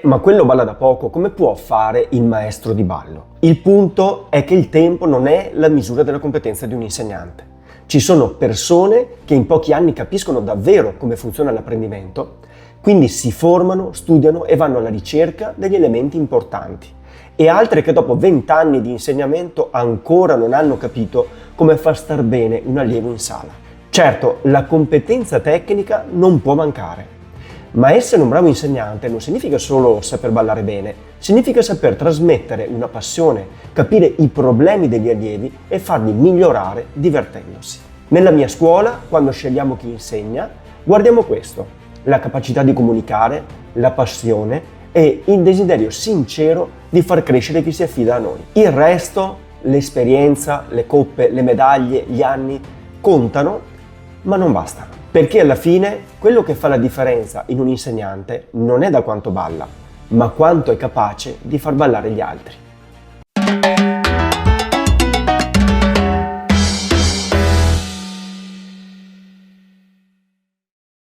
Ma quello balla da poco, come può fare il maestro di ballo? Il punto è che il tempo non è la misura della competenza di un insegnante. Ci sono persone che in pochi anni capiscono davvero come funziona l'apprendimento, quindi si formano, studiano e vanno alla ricerca degli elementi importanti. E altre che dopo 20 anni di insegnamento ancora non hanno capito come far star bene un allievo in sala. Certo, la competenza tecnica non può mancare. Ma essere un bravo insegnante non significa solo saper ballare bene, significa saper trasmettere una passione, capire i problemi degli allievi e farli migliorare divertendosi. Nella mia scuola, quando scegliamo chi insegna, guardiamo questo: la capacità di comunicare, la passione e il desiderio sincero di far crescere chi si affida a noi. Il resto, l'esperienza, le coppe, le medaglie, gli anni, contano, ma non bastano. Perché alla fine quello che fa la differenza in un insegnante non è da quanto balla, ma quanto è capace di far ballare gli altri.